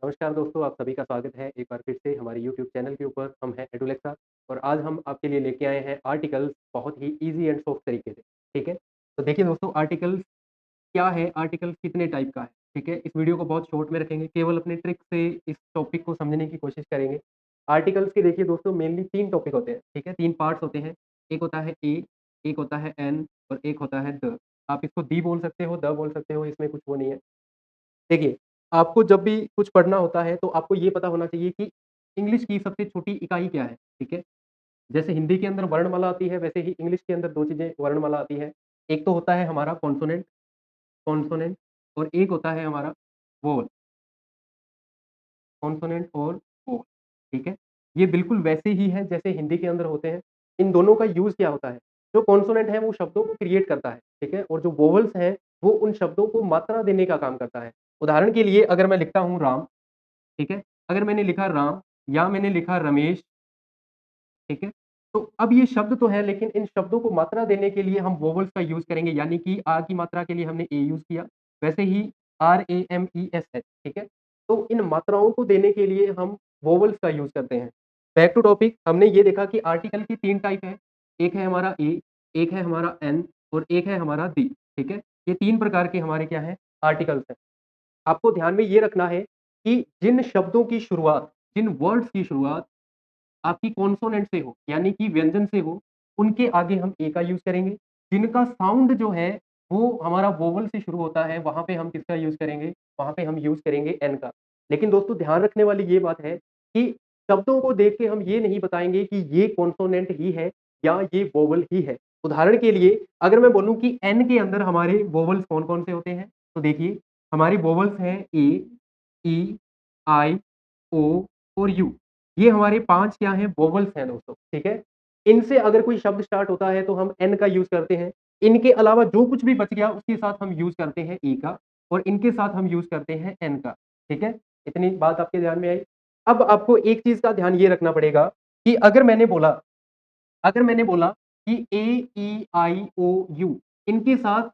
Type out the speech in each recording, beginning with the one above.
नमस्कार दोस्तों, आप सभी का स्वागत है एक बार फिर से हमारे यूट्यूब चैनल के ऊपर। हम हैं एडुलेक्सा और आज हम आपके लिए लेके आए हैं आर्टिकल्स बहुत ही ईज़ी एंड सॉफ्ट तरीके से, ठीक है? तो देखिए दोस्तों, आर्टिकल्स क्या है, आर्टिकल्स कितने टाइप का है, ठीक है? इस वीडियो को बहुत शॉर्ट में रखेंगे, केवल अपने ट्रिक से इस टॉपिक को समझने की कोशिश करेंगे। आर्टिकल्स के देखिए दोस्तों मेनली 3 टॉपिक होते हैं, ठीक है? 3 पार्ट्स होते हैं। एक होता है ए, एक होता है एन और एक होता है द। आप इसको दी बोल सकते हो, द बोल सकते हो, इसमें कुछ वो नहीं है। देखिए, आपको जब भी कुछ पढ़ना होता है तो आपको ये पता होना चाहिए कि इंग्लिश की सबसे छोटी इकाई क्या है, ठीक है? जैसे हिंदी के अंदर वर्णमाला आती है, वैसे ही इंग्लिश के अंदर 2 चीज़ें वर्णमाला आती है। एक तो होता है हमारा कॉन्सोनेंट कॉन्सोनेंट और एक होता है हमारा वोवल, कॉन्सोनेंट और वोवल, ठीक है? ये बिल्कुल वैसे ही है जैसे हिंदी के अंदर होते हैं। इन दोनों का यूज़ क्या होता है? जो कॉन्सोनेंट है वो शब्दों को क्रिएट करता है, ठीक है? और जो वोवल्स हैं, वो उन शब्दों को मात्रा देने का काम करता है। उदाहरण के लिए अगर मैं लिखता हूँ राम, ठीक है? अगर मैंने लिखा राम या मैंने लिखा रमेश, ठीक है? तो अब ये शब्द तो है लेकिन इन शब्दों को मात्रा देने के लिए हम वोवेल्स का यूज़ करेंगे यानी कि आ की मात्रा के लिए हमने ए यूज़ किया, वैसे ही RAMESH, ठीक है? तो इन मात्राओं को देने के लिए हम वोवेल्स का यूज़ करते हैं। बैक टू टॉपिक, हमने ये देखा कि आर्टिकल की 3 टाइप है। एक है हमारा ए, एक है हमारा एन और एक है हमारा दी, ठीक है? ये 3 प्रकार के हमारे क्या हैं? आर्टिकल्स हैं। आपको ध्यान में ये रखना है कि जिन शब्दों की शुरुआत, जिन वर्ड्स की शुरुआत आपकी कॉन्सोनेंट से हो, यानी कि व्यंजन से हो, उनके आगे हम ए का यूज़ करेंगे। जिनका साउंड जो है, वो हमारा वोवल से शुरू होता है, वहाँ पे हम किसका यूज़ करेंगे? वहाँ पे हम यूज़ करेंगे एन का। लेकिन दोस्तों ध्यान रखने वाली ये बात है कि शब्दों को देख के हम ये नहीं बताएँगे कि ये कॉन्सोनेंट ही है या ये वोवल ही है। उदाहरण के लिए अगर मैं बोलूँ कि एन के अंदर हमारे वोवल्स कौन-कौन से होते हैं? तो देखिए, हमारी वोवल्स हैं ए, ई, आई, ओ और यू। ये हमारे 5 क्या हैं? वोवेल्स हैं दोस्तों, ठीक है? इनसे अगर कोई शब्द स्टार्ट होता है तो हम एन का यूज़ करते हैं। इनके अलावा जो कुछ भी बच गया उसके साथ हम यूज़ करते हैं ए का और इनके साथ हम यूज़ करते हैं एन का, ठीक है? इतनी बात आपके ध्यान में आई? अब आपको एक चीज़ का ध्यान ये रखना पड़ेगा कि अगर मैंने बोला कि ए, ई, आई, ओ, यू, इनके साथ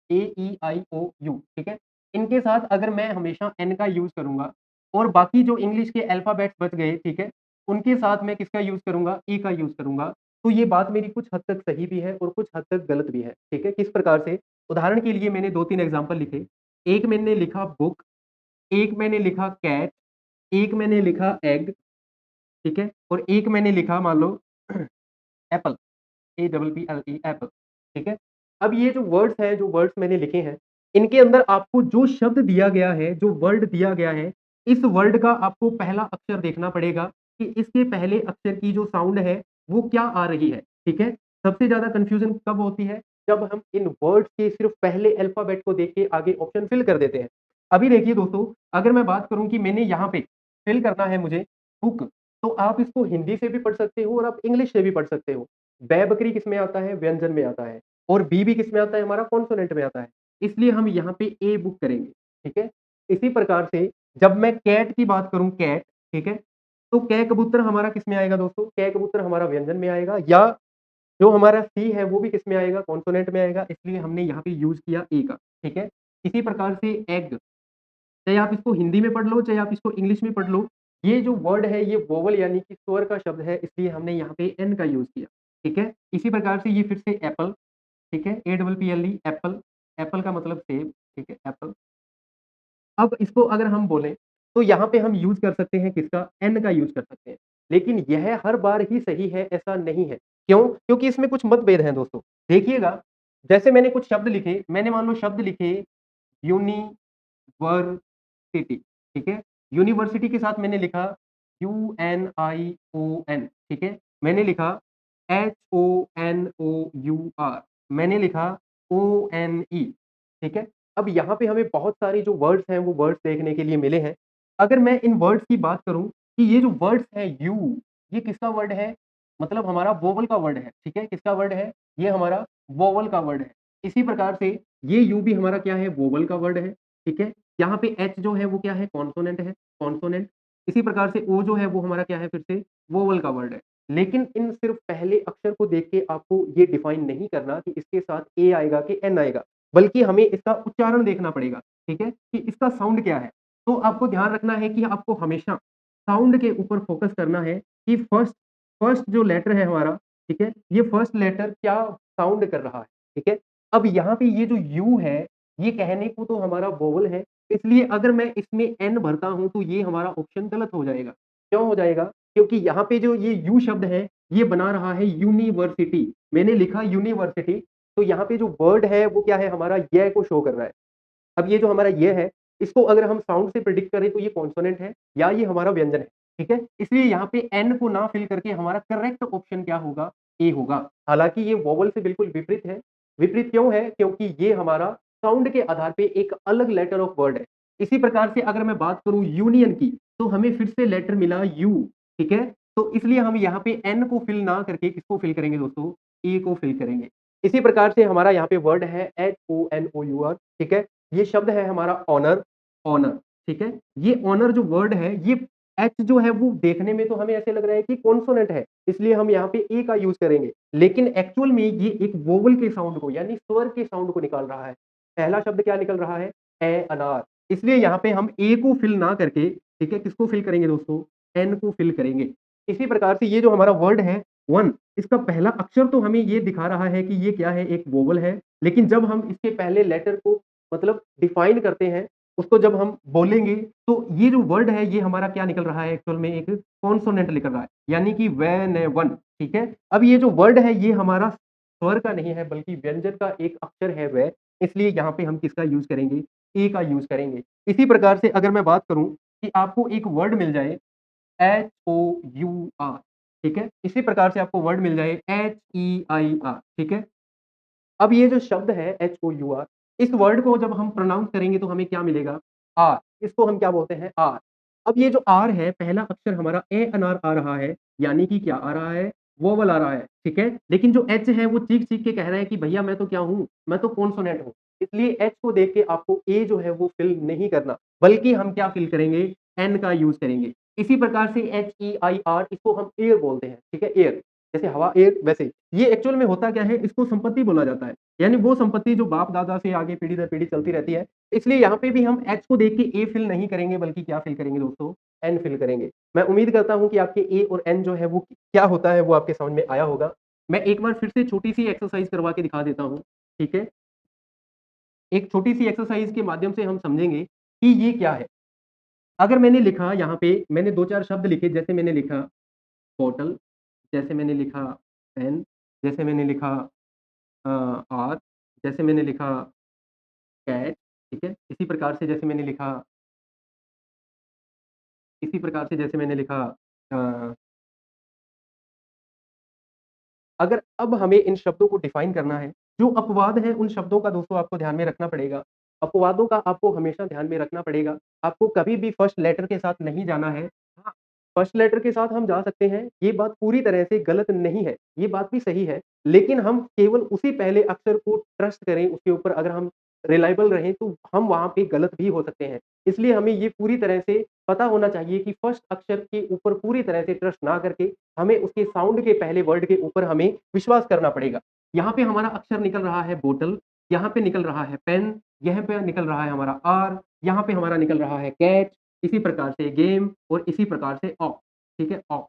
ए, ई, आई, ओ, यू, ठीक है? इनके साथ अगर मैं हमेशा एन का यूज़ करूँगा और बाकी जो इंग्लिश के अल्फ़ाबेट्स बच गए, ठीक है? उनके साथ मैं किसका यूज़ करूँगा? ई का यूज़ करूँगा। तो ये बात मेरी कुछ हद तक सही भी है और कुछ हद तक गलत भी है, ठीक है? किस प्रकार से? उदाहरण के लिए मैंने 2-3 एग्ज़ाम्पल लिखे। एक मैंने लिखा बुक, एक मैंने लिखा कैट, एक मैंने लिखा एग, ठीक है? और एक मैंने लिखा मान लो एप्पल। APPLE एप्पल, ठीक है? अब ये जो वर्ड्स हैं, जो वर्ड्स मैंने लिखे हैं, इनके अंदर आपको जो शब्द दिया गया है, जो वर्ड दिया गया है, इस वर्ड का आपको पहला अक्षर देखना पड़ेगा कि इसके पहले अक्षर की जो साउंड है, वो क्या आ रही है, ठीक है? सबसे ज़्यादा कन्फ्यूज़न कब होती है? जब हम इन वर्ड्स के सिर्फ़ पहले अल्फ़ाबेट को देख के आगे ऑप्शन फिल कर देते हैं। अभी देखिए दोस्तों, अगर मैं बात करूँ कि मैंने यहाँ पे फिल करना है मुझे बुक, तो आप इसको हिंदी से भी पढ़ सकते हो और आप इंग्लिश से भी पढ़ सकते हो। बै बकरी किसमें आता है? व्यंजन में आता है और बी भी किसमें आता है? हमारा कॉन्सोनेंट में आता है। इसलिए हम यहाँ पे ए बुक करेंगे, ठीक है? इसी प्रकार से जब मैं कैट की बात करूँ कैट, ठीक है? तो कै कबूतर हमारा किसमें आएगा दोस्तों? कै कबूतर हमारा व्यंजन में आएगा या जो हमारा सी है वो भी किसमें आएगा? कॉन्सोनेंट में आएगा, इसलिए हमने यहाँ पे यूज़ किया ए का, ठीक है? इसी प्रकार से एग, चाहे आप इसको हिंदी में पढ़ लो, चाहे आप इसको इंग्लिश में पढ़ लो, ये जो वर्ड है ये वोवेल यानी कि स्वर का शब्द है, इसलिए हमने यहाँ पे एन का यूज़ किया, ठीक है? इसी प्रकार से ये फिर से एप्पल, ठीक है? APPLE एप्पल, एप्पल का मतलब सेब, ठीक है? एप्पल। अब इसको अगर हम बोलें, तो यहाँ पे हम यूज़ कर सकते हैं किसका? एन का यूज़ कर सकते हैं। लेकिन यह हर बार ही सही है, ऐसा नहीं है। क्यों? क्योंकि इसमें कुछ मतभेद हैं दोस्तों। देखिएगा, जैसे मैंने कुछ शब्द लिखे, मैंने मान लो शब्द लिखे यूनिवर्सिटी, ठीक है? यूनिवर्सिटी के साथ मैंने लिखा UNION, ठीक है? मैंने लिखा HONOUR, मैंने लिखा ONE, ठीक है? अब यहाँ पे हमें बहुत सारे जो वर्ड्स हैं, वो वर्ड्स देखने के लिए मिले हैं। अगर मैं इन वर्ड्स की बात करूँ कि ये जो वर्ड्स हैं यू, ये किसका वर्ड है? मतलब हमारा वोवल का वर्ड है, ठीक है? किसका वर्ड है? ये हमारा वोवल का वर्ड है। इसी प्रकार से ये यू भी हमारा क्या है? वोवल का वर्ड है, ठीक है? यहाँ पे एच जो है वो क्या है? कॉन्सोनेंट है, कॉन्सोनेंट। इसी प्रकार से ओ जो है वो हमारा क्या है फिर से? वोवल का वर्ड है। लेकिन इन सिर्फ़ पहले अक्षर को देख के आपको ये डिफाइन नहीं करना कि इसके साथ ए आएगा कि एन आएगा, बल्कि हमें इसका उच्चारण देखना पड़ेगा, ठीक है? कि इसका साउंड क्या है? तो आपको ध्यान रखना है कि आपको हमेशा साउंड के ऊपर फ़ोकस करना है कि फर्स्ट फर्स्ट जो लेटर है हमारा, ठीक है? ये फर्स्ट लेटर क्या साउंड कर रहा है, ठीक है? अब यहाँ पे ये जो यू है, ये कहने को तो हमारा वोवेल है, इसलिए अगर मैं इसमें एन भरता हूँ, तो ये हमारा ऑप्शन गलत हो जाएगा। क्यों हो जाएगा? क्योंकि यहाँ पे जो ये यू शब्द है, ये बना रहा है यूनिवर्सिटी। मैंने लिखा यूनिवर्सिटी, तो यहाँ पे जो वर्ड है, वो क्या है हमारा य को शो कर रहा है। अब ये जो हमारा ये है, इसको अगर हम साउंड से प्रेडिक्ट करें तो ये कॉन्सोनेंट है या ये हमारा व्यंजन है, ठीक है? इसलिए यहाँ पे एन को ना फिल करके हमारा करेक्ट ऑप्शन क्या होगा? ए होगा। हालाँकि ये वोवेल से बिल्कुल विपरीत है। विपरीत क्यों है? क्योंकि ये हमारा साउंड के आधार पे एक अलग लेटर ऑफ वर्ड है। इसी प्रकार से अगर मैं बात करूँ यूनियन की, तो हमें फिर से लेटर मिला यू, ठीक है? तो इसलिए हम यहाँ पे एन को फिल ना करके किसको फिल करेंगे दोस्तों? ए को फिल करेंगे। इसी प्रकार से हमारा यहाँ पे वर्ड है HONOUR, ठीक है? ये शब्द है हमारा ऑनर, ऑनर, ठीक है? ये ऑनर जो वर्ड है, ये एच जो है वो देखने में तो हमें ऐसे लग रहा है कि कॉन्सोनेंट है, इसलिए हम यहाँ पे ए का यूज़ करेंगे। लेकिन एक्चुअल में ये एक वोवेल के साउंड को यानी स्वर के साउंड को निकाल रहा है। पहला शब्द क्या निकल रहा है? अनार। इसलिए यहाँ पे हम ए को फिल ना करके, ठीक है, किसको फिल करेंगे दोस्तों? एन को फिल करेंगे। इसी प्रकार से ये जो हमारा वर्ड है वन, इसका पहला अक्षर तो हमें ये दिखा रहा है कि ये क्या है? एक वोवेल है। लेकिन जब हम इसके पहले लेटर को मतलब डिफाइन करते हैं, उसको जब हम बोलेंगे, तो ये जो वर्ड है, ये हमारा क्या निकल रहा है? एक्चुअल में एक कॉन्सोनेंट निकल रहा है, यानी कि वन, ठीक है? अब ये जो वर्ड है, ये हमारा स्वर का नहीं है, बल्कि व्यंजन का एक अक्षर है व, इसलिए यहाँ पे हम किसका यूज़ करेंगे? ए का यूज़ करेंगे। इसी प्रकार से अगर मैं बात करूँ कि आपको एक वर्ड मिल जाए HOUR, ठीक है? इसी प्रकार से आपको वर्ड मिल जाए HEIR, ठीक है? अब ये जो शब्द है HOUR, इस वर्ड को जब हम प्रोनाउंस करेंगे तो हमें क्या मिलेगा? आर, इसको हम क्या बोलते हैं? आर। अब ये जो आर है, पहला अक्षर हमारा ए अनार आ रहा है, यानी कि क्या आ रहा है? वोवेल आ रहा है, ठीक है? लेकिन जो एच है वो चीख-चीख के कह रहा है कि भैया मैं तो क्या हूँ? मैं तो कॉन्सोनेंट हूँ। इसलिए एच को देख के आपको ए जो है वो फिल नहीं करना, बल्कि हम क्या फिल करेंगे? एन का यूज़ करेंगे। इसी प्रकार से HEIR, इसको हम एयर बोलते हैं, ठीक है? एयर, जैसे हवा एयर वैसे ही। ये एक्चुअल में होता क्या है? इसको संपत्ति बोला जाता है। यानी वो संपत्ति जो बाप-दादा से आगे पीढ़ी दर पीढ़ी चलती रहती है। इसलिए यहाँ पे भी हम एच को देख के ए फिल नहीं करेंगे, बल्कि क्या फिल करेंगे दोस्तों? एन फिल करेंगे। मैं उम्मीद करता हूँ कि आपके ए और एन जो है वो क्या होता है वो आपके समझ में आया होगा। मैं एक बार फिर से छोटी-सी एक्सरसाइज़ करवा के दिखा देता हूँ, ठीक है? एक छोटी-सी एक्सरसाइज़ के माध्यम से हम समझेंगे कि ये क्या है। अगर मैंने लिखा यहाँ पे मैंने 2-4 शब्द लिखे, जैसे मैंने लिखा बॉटल, जैसे मैंने लिखा पेन, जैसे मैंने लिखा अ, आर, जैसे मैंने लिखा कैट, ठीक है? इसी प्रकार से जैसे मैंने लिखा अ, अगर अब हमें इन शब्दों को डिफाइन करना है, जो अपवाद हैं उन शब्दों का दोस्तों आपको ध्यान में रखना पड़ेगा। अपवादों का आपको हमेशा ध्यान में रखना पड़ेगा। आपको कभी भी फर्स्ट लेटर के साथ नहीं जाना है। हाँ, फर्स्ट लेटर के साथ हम जा सकते हैं, ये बात पूरी तरह से गलत नहीं है, ये बात भी सही है। लेकिन हम केवल उसी पहले अक्षर को ट्रस्ट करें, उसके ऊपर अगर हम रिलायबल रहें, तो हम वहाँ पे गलत भी हो सकते हैं। इसलिए हमें ये पूरी तरह से पता होना चाहिए कि फर्स्ट अक्षर के ऊपर पूरी तरह से ट्रस्ट ना करके हमें उसके साउंड के पहले वर्ड के ऊपर हमें विश्वास करना पड़ेगा। यहाँ पे हमारा अक्षर निकल रहा है बॉटल, यहाँ पे निकल रहा है पेन, यहाँ पे निकल रहा है हमारा आर, यहाँ पे हमारा निकल रहा है कैट, इसी प्रकार से गेम और इसी प्रकार से ऑफ, ठीक है? ऑफ।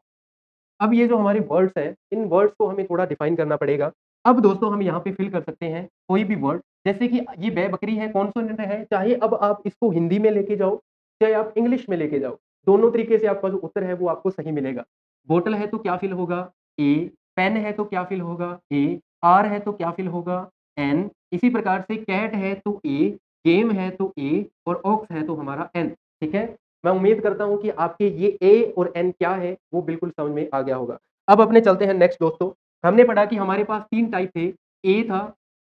अब ये जो हमारे वर्ड्स हैं, इन वर्ड्स को हमें थोड़ा डिफाइन करना पड़ेगा। अब दोस्तों हम यहाँ पे फिल कर सकते हैं कोई भी वर्ड, जैसे कि ये बै-बकरी है, कॉन्सोनेंट है, चाहे अब आप इसको हिंदी में लेके जाओ, चाहे आप इंग्लिश में लेके जाओ, दोनों तरीके से आपका जो उत्तर है वो आपको सही मिलेगा। बॉटल है तो क्या फिल होगा? ए, पेन है तो क्या फिल होगा? ए, आर है तो क्या फिल होगा? एन, इसी प्रकार से कैट है तो ए, गेम है तो ए और ऑक्स है तो हमारा एन, ठीक है? मैं उम्मीद करता हूँ कि आपके ये ए और एन क्या है, वो बिल्कुल समझ में आ गया होगा। अब अपने चलते हैं नेक्स्ट दोस्तों। हमने पढ़ा कि हमारे पास 3 टाइप थे, ए था,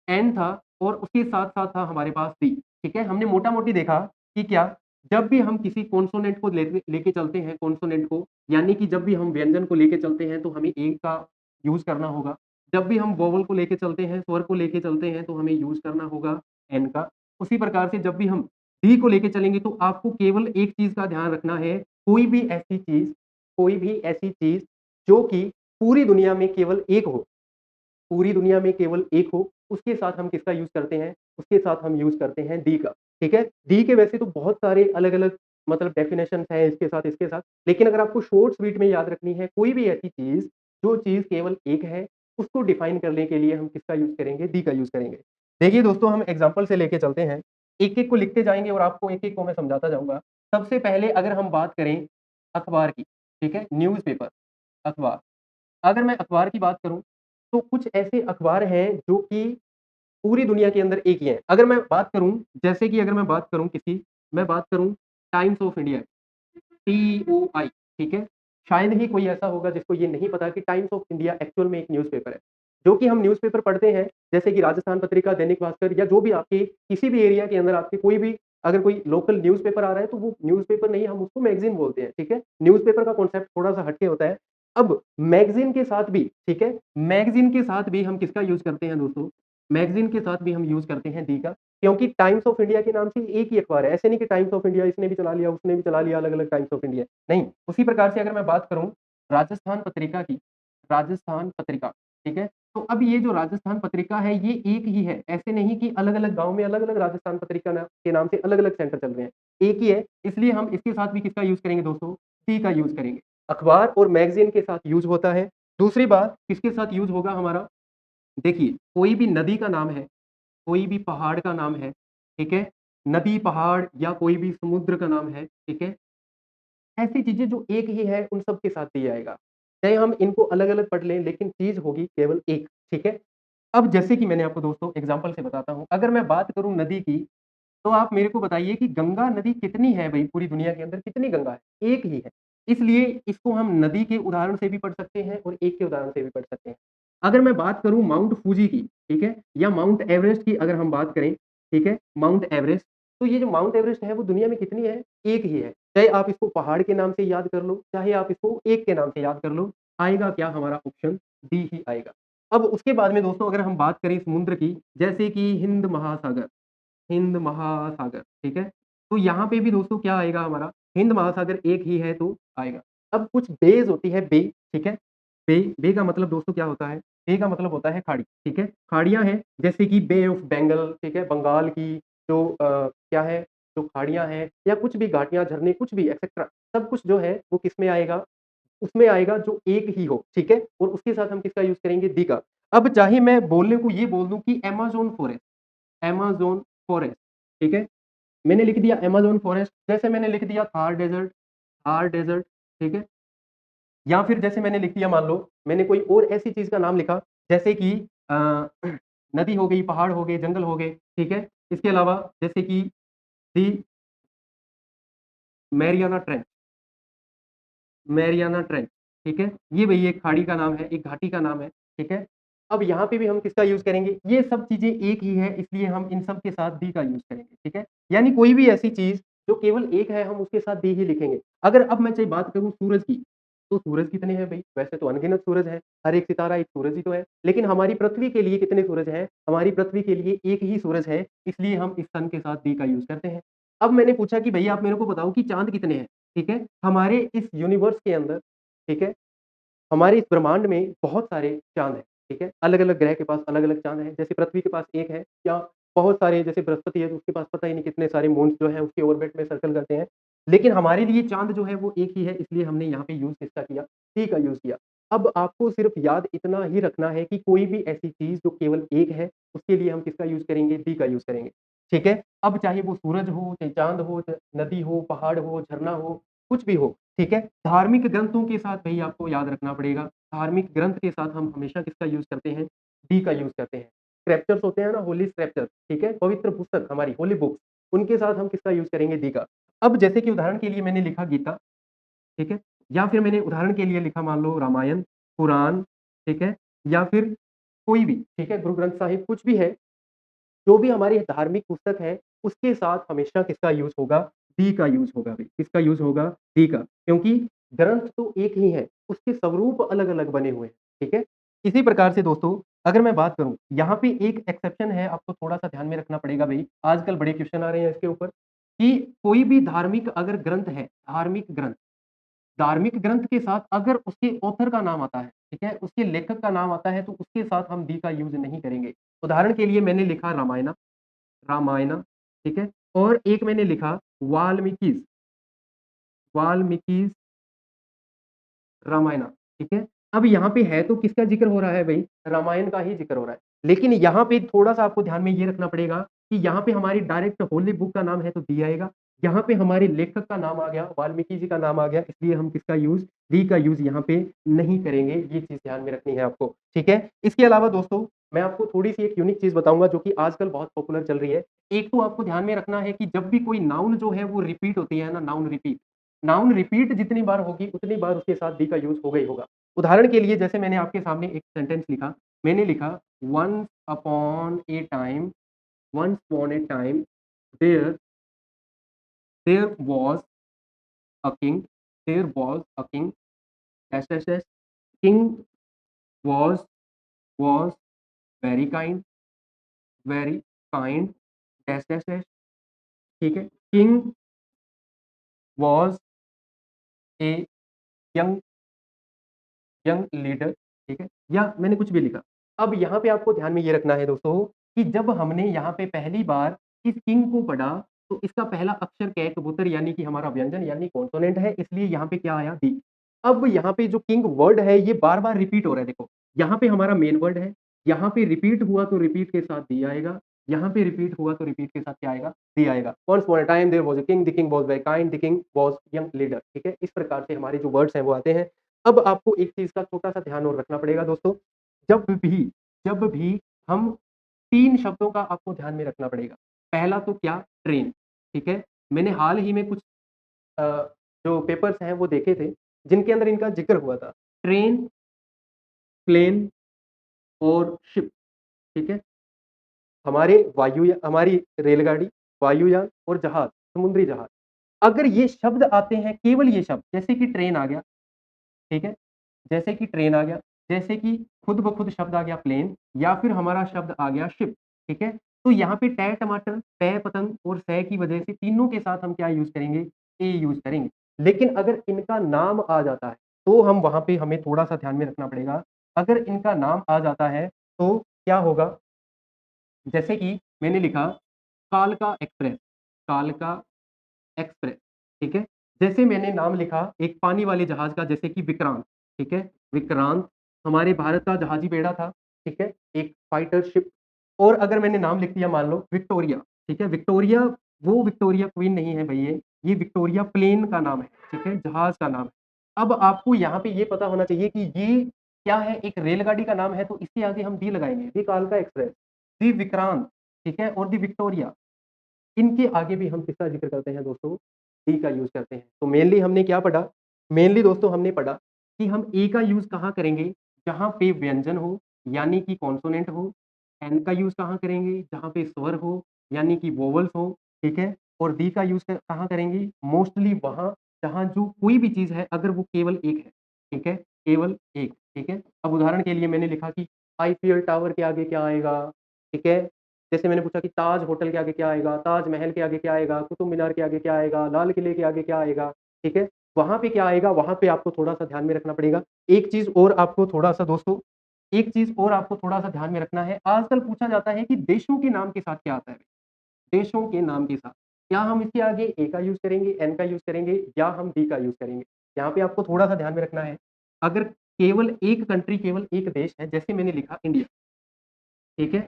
एन था और उसके साथ-साथ था हमारे पास सी, ठीक है? हमने मोटा-मोटी देखा कि क्या जब भी हम किसी कॉन्सोनेंट को लेके लेके चलते हैं कॉन्सोनेंट को, यानी कि जब भी हम व्यंजन को लेके चलते हैं, तो हमें ए का यूज़ करना होगा। जब भी हम वोवेल को लेके चलते हैं, स्वर को लेके चलते हैं, तो हमें यूज़ करना होगा एन का। उसी प्रकार से जब भी हम डी को लेके चलेंगे तो आपको केवल एक चीज़ का ध्यान रखना है, कोई भी ऐसी चीज़ जो कि पूरी दुनिया में केवल एक हो, पूरी दुनिया में केवल एक हो, उसके साथ हम किसका यूज़ करते हैं? उसके साथ हम यूज़ करते हैं डी का, ठीक है? डी के वैसे तो बहुत सारे अलग-अलग मतलब डेफिनेशंस हैं इसके साथ, लेकिन अगर आपको शॉर्ट स्वीट में याद रखनी है कोई भी ऐसी चीज़, जो चीज़ केवल एक है, उसको डिफाइन करने के लिए हम किसका यूज़ करेंगे? दी का यूज़ करेंगे। देखिए दोस्तों, हम एग्ज़ाम्पल से लेके चलते हैं, एक-एक को लिखते जाएँगे और आपको एक-एक को मैं समझाता जाऊँगा। सबसे पहले अगर हम बात करें अखबार की, ठीक है? न्यूज़पेपर, अखबार। अगर मैं अखबार की बात करूँ, तो कुछ ऐसे अखबार हैं जो कि पूरी दुनिया के अंदर एक ही है। अगर मैं बात करूँ, जैसे कि अगर मैं बात करूँ मैं बात करूँ टाइम्स ऑफ इंडिया, TOI, ठीक है? शायद ही कोई ऐसा होगा जिसको ये नहीं पता कि टाइम्स ऑफ इंडिया एक्चुअल में एक न्यूज़पेपर है। जो कि हम न्यूज़पेपर पढ़ते हैं, जैसे कि राजस्थान पत्रिका, दैनिक भास्कर या जो भी आपके किसी भी एरिया के अंदर आपके कोई भी अगर कोई लोकल न्यूज़पेपर आ रहा है, तो वो न्यूज़पेपर नहीं, हम उसको मैगज़ीन बोलते हैं, ठीक है? न्यूज़पेपर का कॉन्सेप्ट थोड़ा-सा हट के होता है। अब मैगज़ीन के साथ भी, ठीक है? मैगज़ीन के साथ भी हम किसका यूज़ करते हैं दोस्तों? मैगज़ीन के साथ भी हम यूज़ करते हैं दी का, क्योंकि टाइम्स ऑफ इंडिया के नाम से एक ही अखबार है। ऐसे नहीं कि टाइम्स ऑफ इंडिया इसने भी चला लिया, उसने भी चला लिया, अलग-अलग टाइम्स ऑफ इंडिया। नहीं, उसी प्रकार से अगर मैं बात करूँ राजस्थान पत्रिका की, राजस्थान पत्रिका, ठीक है? तो अब ये जो राजस्थान पत्रिका है, ये एक ही है। ऐसे नहीं कि अलग-अलग गाँव में अलग-अलग राजस्थान पत्रिका के नाम से अलग-अलग सेंटर चल रहे हैं। एक ही है, इसलिए हम इसके साथ भी किसका यूज़ करेंगे दोस्तों? टी का यूज़ करेंगे। अखबार और मैगज़ीन के साथ यूज़ होता है। दूसरी बात, किसके साथ यूज़ होगा हमारा? देखिए, कोई भी नदी का नाम है, कोई भी पहाड़ का नाम है, ठीक है? नदी, पहाड़ या कोई भी समुद्र का नाम है, ठीक है? ऐसी चीज़ें जो एक ही है, उन सब के साथ दिया जाएगा। चाहे हम इनको अलग-अलग पढ़ लें, लेकिन चीज़ होगी केवल एक, ठीक है? अब जैसे कि मैंने आपको दोस्तों एग्ज़ाम्पल से बताता हूँ, अगर मैं बात करूँ नदी की, तो आप मेरे को बताइए कि गंगा नदी कितनी है भई पूरी दुनिया के अंदर कितनी गंगा है? एक ही है। इसलिए इसको हम नदी के उदाहरण से भी पढ़ सकते हैं और एक के उदाहरण से भी पढ़ सकते हैं। अगर मैं बात करूँ माउंट फूजी की, ठीक है? या माउंट एवरेस्ट की अगर हम बात करें, ठीक है? माउंट एवरेस्ट, तो ये जो माउंट एवरेस्ट है वो दुनिया में कितनी है? एक ही है। चाहे आप इसको पहाड़ के नाम से याद कर लो, चाहे आप इसको एक के नाम से याद कर लो, आएगा क्या हमारा ऑप्शन डी ही आएगा। अब उसके बाद में दोस्तों अगर हम बात करें समुद्र की, जैसे कि हिंद महासागर, ठीक है? तो यहाँ पे भी दोस्तों क्या आएगा हमारा? हिंद महासागर एक ही है तो आएगा। अब कुछ बेज़ होती है बे, ठीक है? बे का मतलब दोस्तों क्या होता है? बे का मतलब होता है खाड़ी, ठीक है? खाड़ियाँ हैं जैसे कि बे ऑफ बंगाल, ठीक है? बंगाल की जो क्या है? जो खाड़ियाँ हैं या कुछ भी घाटियाँ, झरने कुछ भी एक्सेट्रा सब कुछ जो है वो किसमें आएगा? उसमें आएगा जो एक ही हो, ठीक है? और उसके साथ हम किसका यूज़ करेंगे? दी का। अब चाहे मैं बोलने को ये बोल दूँ कि अमेज़न फॉरेस्ट, ठीक है? मैंने लिख दिया अमेज़न फॉरेस्ट, जैसे मैंने लिख दिया थार डेज़र्ट, ठीक है? या फिर जैसे मैंने लिख दिया मान लो, मैंने कोई और ऐसी चीज़ का नाम लिखा, जैसे कि अ, नदी हो गई, पहाड़ हो गए, जंगल हो गए, ठीक है? इसके अलावा जैसे कि दी मैरियाना ट्रेंच मैरियाना ट्रेंच, ठीक है? ये भई एक खाड़ी का नाम है, एक घाटी का नाम है, ठीक है? अब यहाँ पे भी हम किसका यूज़ करेंगे? ये सब चीज़ें एक ही है, इसलिए हम इन सब के साथ दी का यूज़ करेंगे, ठीक है? यानी कोई भी ऐसी चीज़ जो केवल एक है, हम उसके साथ दी ही लिखेंगे। अगर अब मैं चाहे बात करूँ सूरज की, तो सूरज कितने हैं भई? वैसे तो अनगिनत सूरज हैं, हर एक सितारा एक सूरज ही तो है। लेकिन हमारी पृथ्वी के लिए कितने सूरज हैं? हमारी पृथ्वी के लिए एक ही सूरज है, इसलिए हम इस सन के साथ दी का यूज़ करते हैं। अब मैंने पूछा कि भैया आप मेरे को बताओ कि चाँद कितने हैं? ठीक है? हमारे इस यूनिवर्स के अंदर, ठीक है? हमारे इस ब्रह्मांड में बहुत सारे चाँद हैं, ठीक है? अलग-अलग ग्रह के पास अलग-अलग चाँद हैं, जैसे पृथ्वी के पास 1 है या बहुत सारे जैसे बृहस्पति है तो उसके पास पता ही नहीं कितने सारे मून्स जो हैं उसके ऑर्बिट में सर्कल करते हैं। लेकिन हमारे लिए चाँद जो है वो एक ही है इसलिए हमने यहाँ पे यूज़ किसका किया? टी का यूज़ किया। अब आपको सिर्फ़ याद इतना ही रखना है कि कोई भी ऐसी चीज़ जो केवल एक है, उसके लिए हम किसका यूज़ करेंगे? डी का यूज़ करेंगे, ठीक है? अब चाहे वो सूरज हो, चाहे चाँद हो, नदी हो, पहाड़ हो, झरना हो, कुछ भी हो, ठीक है? धार्मिक ग्रंथों के साथ भई आपको याद रखना पड़ेगा। धार्मिक ग्रंथ के साथ हम हमेशा किसका यूज़ करते हैं? डी का यूज़ करते हैं। स्क्रिप्चर्स होते हैं ना, होली स्क्रिप्चर्स, ठीक है? पवित्र पुस्तक हमारी होली बुक्स, उनके साथ हम किसका यूज़ करेंगे? डी का। अब जैसे कि उदाहरण के लिए मैंने लिखा गीता, ठीक है? या फिर मैंने उदाहरण के लिए लिखा मान लो रामायण, पुराण, ठीक है? या फिर कोई भी, ठीक है? गुरु ग्रंथ साहिब कुछ भी है, जो भी हमारी धार्मिक पुस्तक है, उसके साथ हमेशा किसका यूज़ होगा? डी का यूज़ होगा भई। किसका यूज़ होगा? डी का। क्योंकि ग्रंथ तो एक ही है, उसके स्वरूप अलग-अलग बने हुए हैं, ठीक है? इसी प्रकार से दोस्तों, अगर मैं बात करूँ, यहाँ पे एक एक्सेप्शन है, आपको थोड़ा-सा ध्यान में रखना पड़ेगा भई। आजकल बड़े क्वेश्चन आ रहे हैं इसके ऊपर, कि कोई भी धार्मिक अगर ग्रंथ है, धार्मिक ग्रंथ के साथ अगर उसके ऑथर का नाम आता है, ठीक है? उसके लेखक का नाम आता है, तो उसके साथ हम दी का यूज़ नहीं करेंगे। उदाहरण के लिए मैंने लिखा रामायणा, ठीक है? और एक मैंने लिखा वाल्मीकिज़, वाल्मीकि's रामायणा, ठीक है। अब यहाँ पे है तो किसका जिक्र हो रहा है भाई? रामायण का ही जिक्र हो रहा है। लेकिन यहाँ पे थोड़ा-सा आपको ध्यान में ये रखना पड़ेगा कि यहाँ पे हमारी डायरेक्ट होली बुक का नाम है तो दी आएगा। यहाँ पे हमारे लेखक का नाम आ गया, वाल्मीकि जी का नाम आ गया, इसलिए हम किसका यूज़, दी का यूज़ यहाँ पे नहीं करेंगे। ये चीज़ ध्यान में रखनी है आपको, ठीक है। इसके अलावा दोस्तों मैं आपको थोड़ी-सी एक यूनिक चीज़ बताऊँगा जो कि आजकल बहुत पॉपुलर चल रही है। एक तो आपको ध्यान में रखना है कि जब भी कोई नाउन जो है वो रिपीट होती है ना, नाउन रिपीट जितनी बार होगी उतनी बार उसके साथ दी का यूज़ होगा ही होगा। उदाहरण के लिए जैसे मैंने आपके सामने एक सेंटेंस लिखा, मैंने लिखा once upon a time, once upon a time there there was a king, there was a king dash dash dash, king was was very kind, very kind dash dash dash, ठीक है। King was a young young leader, ठीक है? या मैंने कुछ भी लिखा। अब यहाँ पे आपको ध्यान में ये रखना है दोस्तों कि जब हमने यहाँ पे पहली बार इस किंग को पढ़ा, तो इसका पहला अक्षर क्या है? कबूतर यानी कि हमारा व्यंजन यानी कॉन्सोनेंट है, इसलिए यहाँ पे क्या आया? दी। अब यहाँ पे जो किंग वर्ड है, ये बार-बार रिपीट हो रहा है देखो। यहाँ पे हमारा मेन वर्ड है, यहाँ पे रिपीट हुआ तो रिपीट के साथ दी आएगा, यहाँ पे रिपीट हुआ तो रिपीट के साथ क्या आएगा? दी आएगा। Once upon a time there was a king, the king was very kind, the king was young leader, ठीक है? इस प्रकार से हमारे जो वर्ड्स हैं वो आते हैं। अब आपको एक चीज़ का छोटा-सा ध्यान और रखना पड़ेगा दोस्तों, जब भी जब भी हम 3 शब्दों का आपको ध्यान में रखना पड़ेगा। पहला तो क्या? ट्रेन, ठीक है? मैंने हाल ही में कुछ अ, जो पेपर्स हैं वो देखे थे, जिनके अंदर इनका ज़िक्र हुआ था। ट्रेन, प्लेन और शिप, ठीक है? हमारी रेलगाड़ी, वायुयान और जहाज, समुद्री जहाज। अगर ये शब्द आते हैं, केवल ये शब्द, जैसे कि ट्रेन आ गया, ठीक है? जैसे कि ट्रेन आ गया, जैसे कि खुद ब खुद शब्द आ गया प्लेन या फिर हमारा शब्द आ गया शिप, ठीक है? तो यहाँ पे टै टमाटर, पै पतंग और सै की वजह से तीनों के साथ हम क्या यूज़ करेंगे? ए यूज़ करेंगे। लेकिन अगर इनका नाम आ जाता है, तो हम वहाँ पे हमें थोड़ा-सा ध्यान में रखना पड़ेगा। अगर इनका नाम आ जाता है, तो क्या होगा? जैसे कि मैंने लिखा कालका एक्सप्रेस, कालका एक्सप्रेस, ठीक है? जैसे मैंने नाम लिखा एक पानी वाले जहाज का जैसे कि विक्रांत, ठीक है? विक्रांत हमारे भारत का जहाजी बेड़ा था, ठीक है? एक फाइटर शिप। और अगर मैंने नाम लिख दिया मान लो विक्टोरिया, ठीक है? विक्टोरिया वो विक्टोरिया क्वीन नहीं है भई ये विक्टोरिया प्लेन का नाम है, ठीक है? जहाज का नाम है। अब आपको यहाँ पे ये पता होना चाहिए कि ये क्या है? एक रेलगाड़ी का नाम है तो इसके आगे हम दी लगाएँगे, दी कालका एक्सप्रेस, दी विक्रांत, ठीक है? और दी विक्टोरिया। इनके आगे भी हम किसका ज़िक्र करते हैं दोस्तों? डी का यूज़ करते हैं। तो मेनली हमने क्या पढ़ा? मेनली दोस्तों हमने पढ़ा कि हम ए का यूज़ कहाँ करेंगे? जहाँ पे व्यंजन हो, यानी कि कॉन्सोनेंट हो। एन का यूज़ कहाँ करेंगे? जहाँ पे स्वर हो, यानी कि वोवेल्स हो, ठीक है? और डी का यूज़ क कहाँ करेंगे? मोस्टली वहाँ जहाँ जो कोई भी चीज़ है अगर वो केवल एक है, ठीक है? केवल एक, ठीक है? अब उदाहरण के लिए मैंने लिखा कि आईफीएल टावर के आगे क्या आएगा? ठीक है? जैसे मैंने पूछा कि ताज होटल के आगे क्या आएगा? ताजमहल के आगे क्या आएगा? कुतुब मीनार के आगे क्या आएगा? लाल किले के आगे क्या आएगा? ठीक है? वहाँ पे क्या आएगा? वहाँ पे आपको थोड़ा-सा ध्यान में रखना पड़ेगा। एक चीज़ और आपको थोड़ा-सा दोस्तों एक चीज़ और आपको थोड़ा-सा ध्यान में रखना है। आजकल पूछा जाता है कि देशों के नाम के साथ क्या आता है? देशों के नाम के साथ। क्या हम इसके आगे ए का यूज़ करेंगे, एन का यूज़ करेंगे या हम डी का यूज़ करेंगे? यहाँ पे आपको थोड़ा-सा ध्यान में रखना है। अगर केवल एक कंट्री, केवल एक देश है, जैसे मैंने लिखा इंडिया, ठीक है?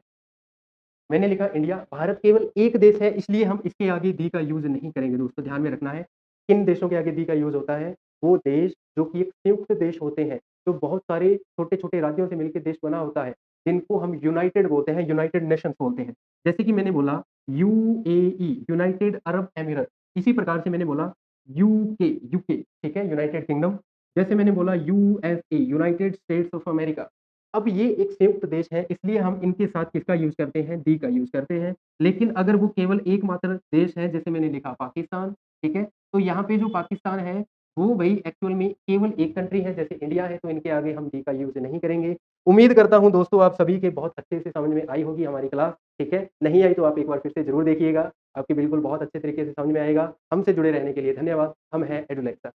मैंने लिखा इंडिया, भारत केवल एक देश है इसलिए हम इसके आगे दी का यूज़ नहीं करेंगे दोस्तों, ध्यान में रखना है। किन देशों के आगे दी का यूज़ होता है? वो देश जो कि एक संयुक्त देश होते हैं, जो बहुत सारे छोटे-छोटे राज्यों से मिलके देश बना होता है, जिनको हम यूनाइटेड बोलते हैं, यूनाइटेड नेशंस बोलते हैं। जैसे कि मैंने बोला यूएई, यूनाइटेड अरब एमिरेट, इसी प्रकार से मैंने बोला यूके, ठीक है? United kingdom. जैसे मैंने बोला USA, United states of America. अब ये एक संयुक्त देश है इसलिए हम इनके साथ किसका यूज़ करते हैं? दी का यूज़ करते हैं। लेकिन अगर वो केवल एकमात्र देश है जैसे मैंने लिखा पाकिस्तान, ठीक है? तो यहाँ पे जो पाकिस्तान है वो भई एक्चुअल में केवल एक कंट्री है जैसे इंडिया है तो इनके आगे हम दी का यूज़ नहीं करेंगे। उम्मीद करता हूँ दोस्तों आप सभी के बहुत अच्छे से समझ में आई होगी हमारी क्लास, ठीक है? नहीं आई तो आप एक बार फिर से ज़रूर देखिएगा, आपके बिल्कुल बहुत अच्छे तरीके से समझ में आएगा। हमसे जुड़े रहने के लिए धन्यवाद। हम हैं एडुलेक्स।